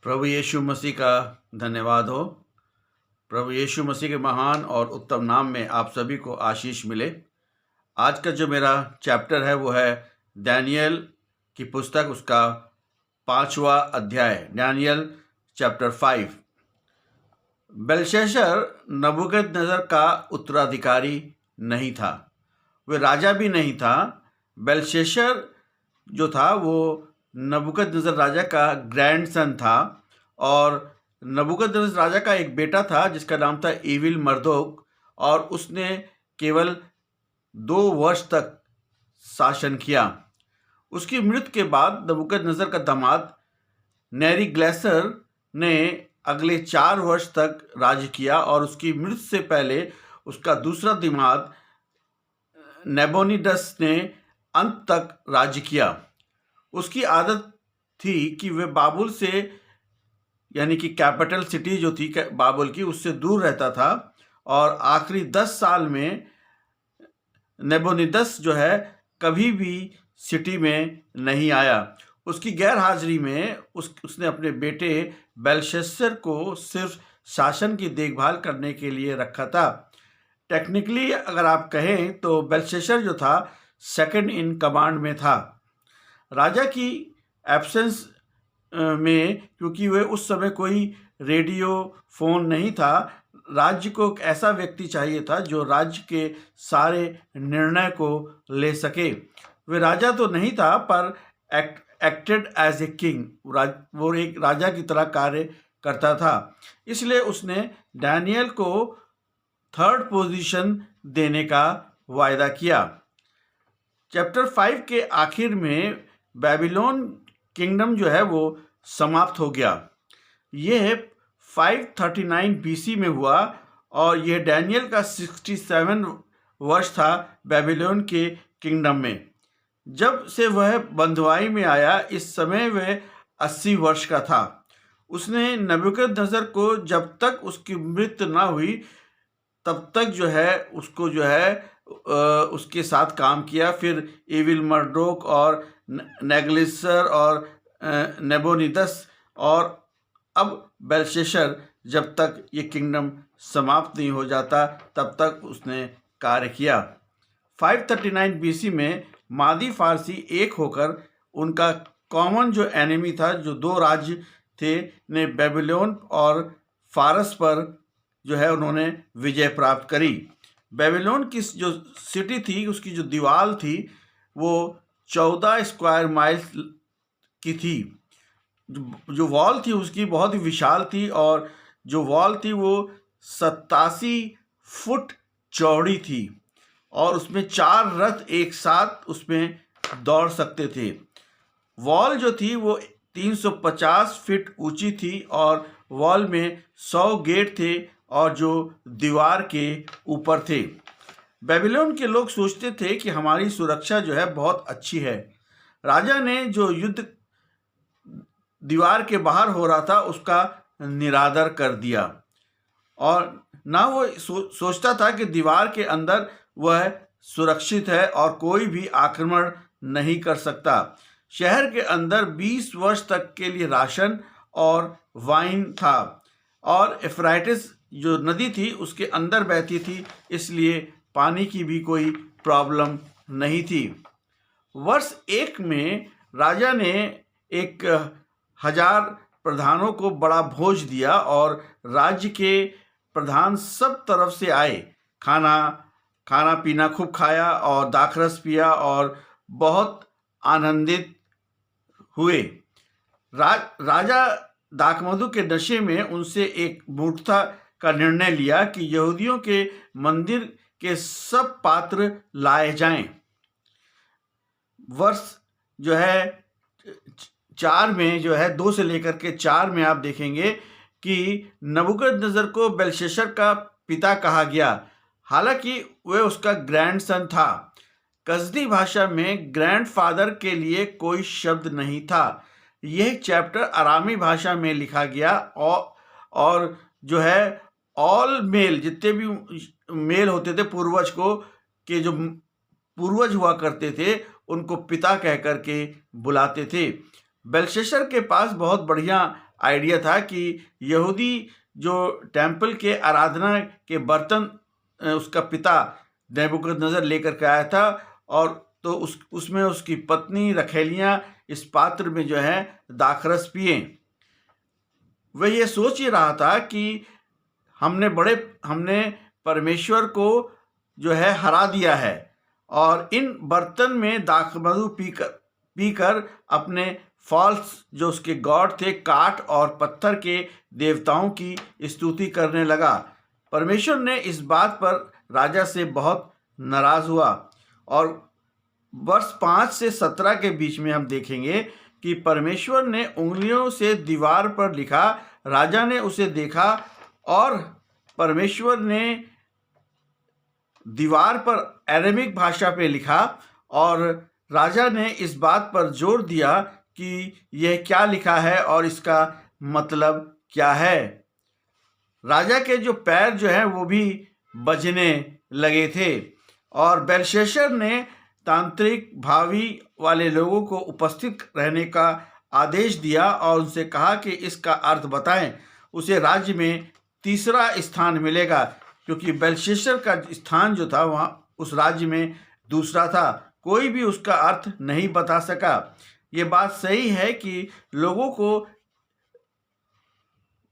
प्रभु यीशु मसीह का धन्यवाद हो। प्रभु यीशु मसीह के महान और उत्तम नाम में आप सभी को आशीष मिले। आज का जो मेरा चैप्टर है वो है दानियल की पुस्तक, उसका 5वां अध्याय, दानियल चैप्टर 5। बेलशस्सर नबूकदनेस्सर का उत्तराधिकारी नहीं था, वह राजा भी नहीं था। बेलशस्सर जो था वो नबूकदनेस्सर राजा का ग्रैंडसन था, और नबूकदनेस्सर राजा का एक बेटा था जिसका नाम था एविल मर्दोक, और उसने केवल 2 वर्ष तक शासन किया। उसकी मृत्यु के बाद नबूकदनेस्सर का दामाद नेरीग्लेसर ने अगले 4 वर्ष तक राज किया, और उसकी मृत्यु से पहले उसका दूसरा दामाद नेबोनिदस ने अंत तक राज्य किया। उसकी आदत थी कि वह बाबुल से, यानी कि कैपिटल सिटी जो थी बाबुल की, उससे दूर रहता था, और आखिरी 10 साल में नेबोनिदस जो है कभी भी सिटी में नहीं आया। उसकी गैर हाजिरी में उसने अपने बेटे बेलशस्सर को सिर्फ शासन की देखभाल करने के लिए रखा था। टेक्निकली अगर आप कहें तो बेलशस्सर जो था सेकंड इन कमांड में था। राजा की एब्सेंस में, क्योंकि वह उस समय कोई रेडियो फोन नहीं था, राज्य को एक ऐसा व्यक्ति चाहिए था जो राज्य के सारे निर्णय को ले सके। वह राजा तो नहीं था, पर एक्टेड एज ए किंग, वो एक राजा की तरह कार्य करता था। इसलिए उसने दानियल को 3rd पोजीशन देने का वायदा किया। चैप्टर 5 के आखिर में बेबीलोन किंगडम जो है वो समाप्त हो गया। यह 539 बीसी में हुआ, और यह दानियल का 67 वर्ष था बेबीलोन के किंगडम में। जब से वह बंधुआई में आया, इस समय वह 80 वर्ष का था। उसने नबूकदनेस्सर को जब तक उसकी मृत्यु ना हुई तब तक जो है उसको जो है उसके साथ काम किया। फिर एविल मर्दोक और नेग्लेसर और नेबोनिदस, और अब बेलशस्सर, जब तक ये किंगडम समाप्त नहीं हो जाता तब तक उसने कार्य किया। 539 बीसी में मादी फारसी एक होकर उनका कॉमन जो एनिमी था, जो 2 राज्य थे, ने बेबीलोन और फारस पर जो है उन्होंने विजय प्राप्त करी। बेबीलोन की जो सिटी थी, उसकी जो दीवार थी वो 14 स्क्वायर माइल्स की थी। जो वॉल थी उसकी बहुत ही विशाल थी, और जो वॉल थी वो 87 फुट चौड़ी थी, और उसमें 4 रथ एक साथ उसमें दौड़ सकते थे। वॉल जो थी वो 350 फीट ऊंची थी, और वॉल में 100 गेट थे, और जो दीवार के ऊपर थे। बेबीलोन के लोग सोचते थे कि हमारी सुरक्षा जो है बहुत अच्छी है। राजा ने जो युद्ध दीवार के बाहर हो रहा था उसका निरादर कर दिया, और ना वो सोचता था कि दीवार के अंदर वह सुरक्षित है और कोई भी आक्रमण नहीं कर सकता। शहर के अंदर 20 वर्ष तक के लिए राशन और वाइन था, और एफ्राइटिस जो नदी थी उसके अंदर बहती थी, इसलिए पानी की भी कोई प्रॉब्लम नहीं थी। वर्ष 1 में राजा ने 1000 प्रधानों को बड़ा भोज दिया, और राज्य के प्रधान सब तरफ से आए। खाना पीना खूब खाया और दाखरस पिया, और बहुत आनंदित हुए। राजा दाखमधु के नशे में उनसे एक मूर्खता का निर्णय लिया कि यहूदियों के मंदिर के सब पात्र लाए जाएं। वर्ष जो है 4 में जो है 2 से लेकर के 4 में आप देखेंगे कि नबूकदनेस्सर को बेलशस्सर का पिता कहा गया, हालांकि वह उसका ग्रैंडसन था। कसदी भाषा में ग्रैंडफादर के लिए कोई शब्द नहीं था। यह चैप्टर अरामी भाषा में लिखा गया, और जो है ऑल मेल, जितने भी मेल होते थे पूर्वज को, के जो पूर्वज हुआ करते थे, उनको पिता कह करके बुलाते थे। बेलशस्सर के पास बहुत बढ़िया आइडिया था कि यहूदी जो टेम्पल के आराधना के बर्तन उसका पिता नेबूकदनेस्सर लेकर के आया था, और तो उसमें उसकी पत्नी रखैलियाँ इस पात्र में जो है दाखरस पिए। वह ये सोच ही रहा था कि हमने परमेश्वर को जो है हरा दिया है, और इन बर्तन में दाखमधु पीकर अपने फॉल्स जो उसके गॉड थे, काठ और पत्थर के देवताओं की स्तुति करने लगा। परमेश्वर ने इस बात पर राजा से बहुत नाराज हुआ, और वर्ष 5 से 17 के बीच में हम देखेंगे कि परमेश्वर ने उंगलियों से दीवार पर लिखा। राजा ने उसे देखा, और परमेश्वर ने दीवार पर अरेमिक भाषा पे लिखा, और राजा ने इस बात पर जोर दिया कि यह क्या लिखा है और इसका मतलब क्या है। राजा के जो पैर जो हैं वो भी बजने लगे थे, और बेलशस्सर ने तांत्रिक भावी वाले लोगों को उपस्थित रहने का आदेश दिया और उनसे कहा कि इसका अर्थ बताएं। उसे राज्य में तीसरा स्थान मिलेगा, क्योंकि बेलशस्सर का स्थान जो था वहाँ उस राज्य में दूसरा था। कोई भी उसका अर्थ नहीं बता सका। ये बात सही है कि लोगों को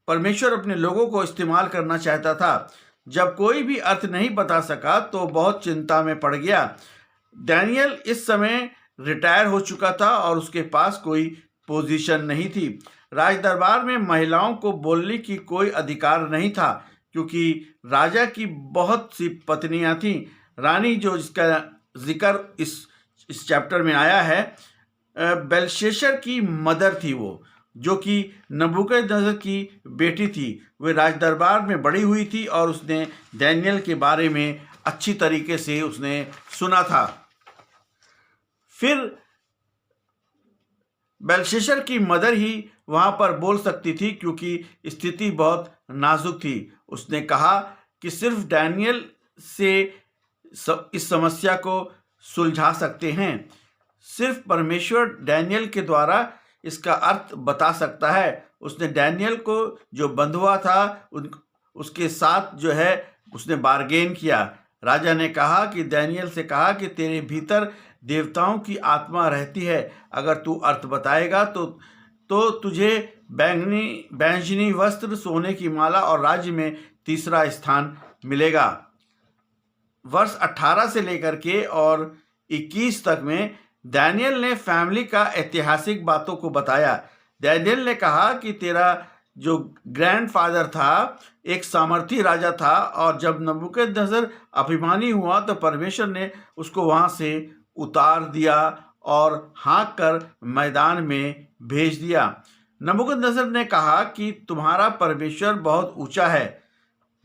परमेश्वर अपने लोगों को इस्तेमाल करना चाहता था। जब कोई भी अर्थ नहीं बता सका तो बहुत चिंता में पड़ गया। डैनियल इस समय रिटायर हो चुका था और उसके पास कोई पोजीशन नहीं थी। राज दरबार में महिलाओं को बोलने की कोई अधिकार नहीं था, क्योंकि राजा की बहुत सी पत्नियां थीं। रानी जो जिसका जिक्र इस चैप्टर में आया है, बेलशस्सर की मदर थी, वो जो कि नबूकदनेस्सर की बेटी थी। वे राज दरबार में बड़ी हुई थी और उसने डैनियल के बारे में अच्छी तरीके से उसने सुना था। फिर बेलशस्सर की मदर ही वहाँ पर बोल सकती थी, क्योंकि स्थिति बहुत नाजुक थी। उसने कहा कि सिर्फ डैनियल से इस समस्या को सुलझा सकते हैं। सिर्फ परमेश्वर डैनियल के द्वारा इसका अर्थ बता सकता है। उसने डैनियल को जो बंधुआ था उसके साथ जो है उसने बार्गेन किया। राजा ने कहा कि डैनियल से कहा कि तेरे भीतर देवताओं की आत्मा रहती है। अगर तू अर्थ बताएगा तो तुझे बैंगनी वस्त्र, सोने की माला और राज्य में तीसरा स्थान मिलेगा। वर्ष 18 से लेकर के और 21 तक में डैनियल ने फैमिली का ऐतिहासिक बातों को बताया। डैनियल ने कहा कि तेरा जो ग्रैंडफादर था एक सामर्थी राजा था, और जब नबूकदनेस्सर अभिमानी हुआ तो परमेश्वर ने उसको वहाँ से उतार दिया और हाँक कर मैदान में भेज दिया। नबूकदनेस्सर ने कहा कि तुम्हारा परमेश्वर बहुत ऊंचा है।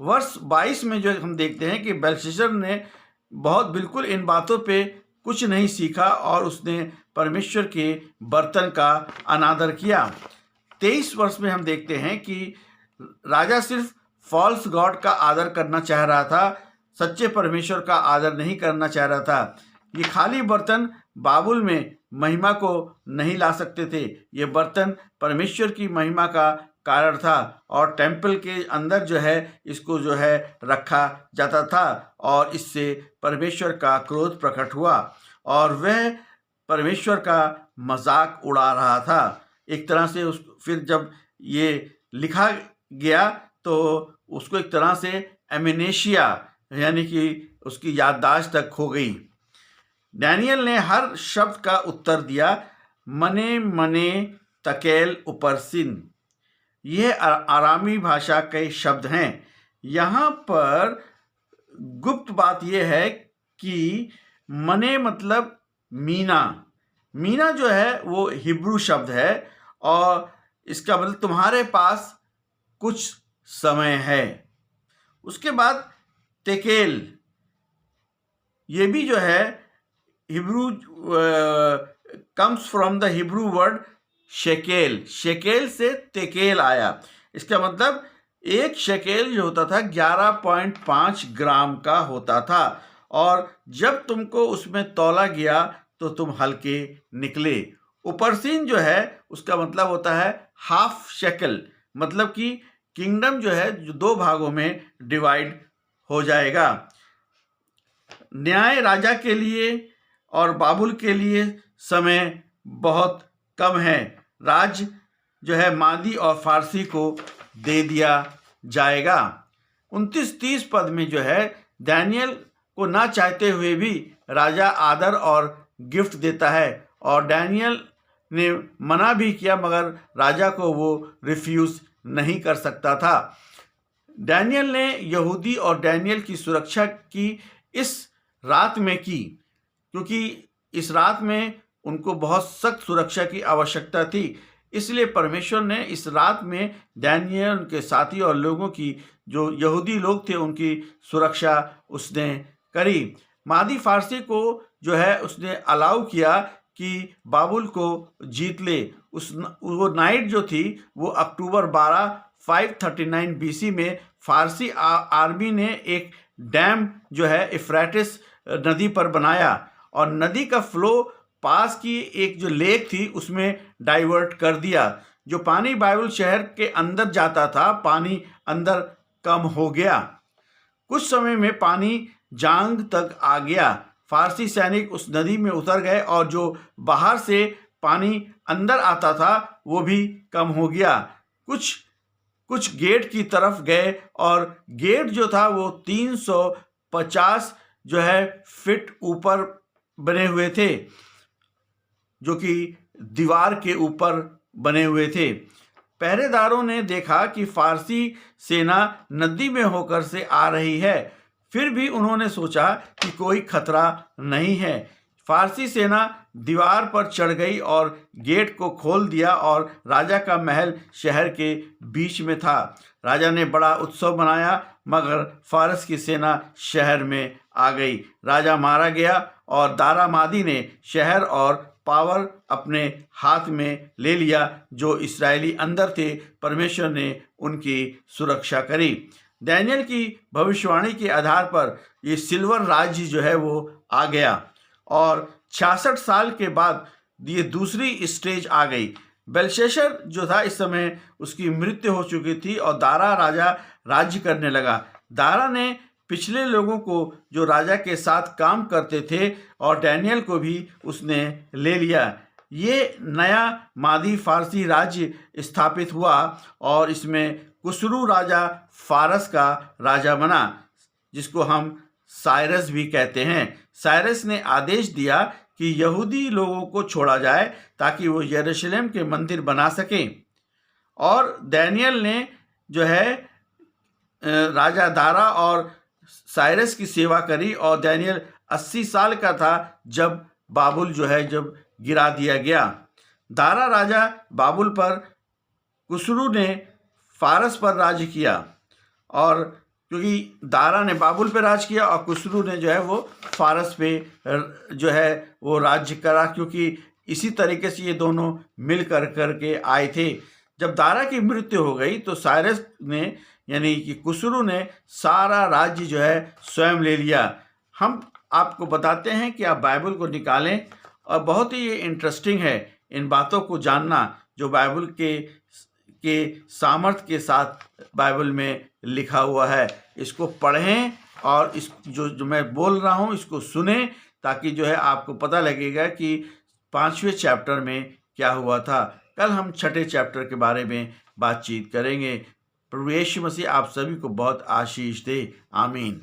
वर्ष 22 में जो हम देखते हैं कि बेलशस्सर ने बिल्कुल इन बातों पे कुछ नहीं सीखा और उसने परमेश्वर के बर्तन का अनादर किया। 23 वर्ष में हम देखते हैं कि राजा सिर्फ फॉल्स गॉड का आदर करना चाह रहा था, सच्चे परमेश्वर का आदर नहीं करना चाह रहा था। ये खाली बर्तन बाबुल में महिमा को नहीं ला सकते थे। ये बर्तन परमेश्वर की महिमा का कारण था, और टेम्पल के अंदर जो है इसको जो है रखा जाता था, और इससे परमेश्वर का क्रोध प्रकट हुआ और वह परमेश्वर का मजाक उड़ा रहा था एक तरह से। फिर जब ये लिखा गया तो उसको एक तरह से एमनेशिया यानी कि उसकी याददाश्त तक खो गई। डैनियल ने हर शब्द का उत्तर दिया। मने मने तकेल उपरसिन, यह आरामी भाषा के शब्द हैं। यहाँ पर गुप्त बात यह है कि मने मतलब मीना। मीना जो है वो हिब्रू शब्द है, और इसका मतलब तुम्हारे पास कुछ समय है। उसके बाद तेकेल, ये भी जो है Hebrew comes from the Hebrew word shekel. Shekel से तेकेल आया। इसका मतलब एक शेकेल जो होता था 11.5 ग्राम का होता था, और जब तुमको उसमें तौला गया तो तुम हल्के निकले। उपर्सीन जो है उसका मतलब होता है हाफ शेकल, मतलब कि किंगडम जो है जो 2 भागों में डिवाइड हो जाएगा। न्याय राजा के लिए और बाबुल के लिए समय बहुत कम है। राज्य जो है मादी और फारसी को दे दिया जाएगा। 29-30 पद में जो है दानियल को ना चाहते हुए भी राजा आदर और गिफ्ट देता है, और दानियल ने मना भी किया मगर राजा को वो रिफ्यूज़ नहीं कर सकता था। दानियल ने यहूदी और दानियल की सुरक्षा की इस रात में की, क्योंकि इस रात में उनको बहुत सख्त सुरक्षा की आवश्यकता थी। इसलिए परमेश्वर ने इस रात में दानियल, उनके साथी और लोगों की, जो यहूदी लोग थे, उनकी सुरक्षा उसने करी। मादी फारसी को जो है उसने अलाउ किया कि बाबुल को जीत ले। वो नाइट जो थी वो अक्टूबर 12, 539 BC में फारसी आर्मी ने एक डैम जो है इफ्राटिस नदी पर बनाया, और नदी का फ्लो पास की एक जो लेक थी उसमें डाइवर्ट कर दिया। जो पानी बाइबल शहर के अंदर जाता था, पानी अंदर कम हो गया। कुछ समय में पानी जांग तक आ गया। फारसी सैनिक उस नदी में उतर गए और जो बाहर से पानी अंदर आता था वो भी कम हो गया। कुछ गेट की तरफ गए, और गेट जो था वो 350 जो है फीट ऊपर बने हुए थे, जो कि दीवार के ऊपर बने हुए थे। पहरेदारों ने देखा कि फारसी सेना नदी में होकर से आ रही है, फिर भी उन्होंने सोचा कि कोई खतरा नहीं है। फारसी सेना दीवार पर चढ़ गई और गेट को खोल दिया, और राजा का महल शहर के बीच में था। राजा ने बड़ा उत्सव मनाया, मगर फारस की सेना शहर में आ गई। राजा मारा गया, और दारा मादी ने शहर और पावर अपने हाथ में ले लिया। जो इस्राएली अंदर थे, परमेश्वर ने उनकी सुरक्षा करी। दानियल की भविष्यवाणी के आधार पर ये सिल्वर राज्य जो है वो आ गया, और 66 साल के बाद ये दूसरी स्टेज आ गई। बेलशस्सर जो था इस समय उसकी मृत्यु हो चुकी थी, और दारा राजा राज्य करने लगा। दारा ने पिछले लोगों को जो राजा के साथ काम करते थे, और दानियल को भी उसने ले लिया। ये नया मादी फारसी राज्य स्थापित हुआ, और इसमें कुसरू राजा फारस का राजा बना, जिसको हम साइरस भी कहते हैं। साइरस ने आदेश दिया कि यहूदी लोगों को छोड़ा जाए ताकि वो यरूशलेम के मंदिर बना सकें, और दानियल ने जो है राजा दारा और साइरस की सेवा करी। और दानियल 80 साल का था जब बाबुल जो है जब गिरा दिया गया। दारा राजा बाबुल पर, कुसरू ने फारस पर राज्य किया, और क्योंकि दारा ने बाबुल पे राज किया और कुसरू ने जो है वो फारस पे जो है वो राज्य करा, क्योंकि इसी तरीके से ये दोनों मिल करके आए थे। जब दारा की मृत्यु हो गई तो साइरस ने, यानी कि कुसरू ने, सारा राज्य जो है स्वयं ले लिया। हम आपको बताते हैं कि आप बाइबल को निकालें, और बहुत ही ये इंटरेस्टिंग है इन बातों को जानना जो बाइबल के सामर्थ्य के साथ बाइबल में लिखा हुआ है। इसको पढ़ें, और इस जो मैं बोल रहा हूँ इसको सुने, ताकि जो है आपको पता लगेगा कि 5वें चैप्टर में क्या हुआ था। कल हम 6ठे चैप्टर के बारे में बातचीत करेंगे। प्रभु यीशु मसीह आप सभी को बहुत आशीष दे। आमीन।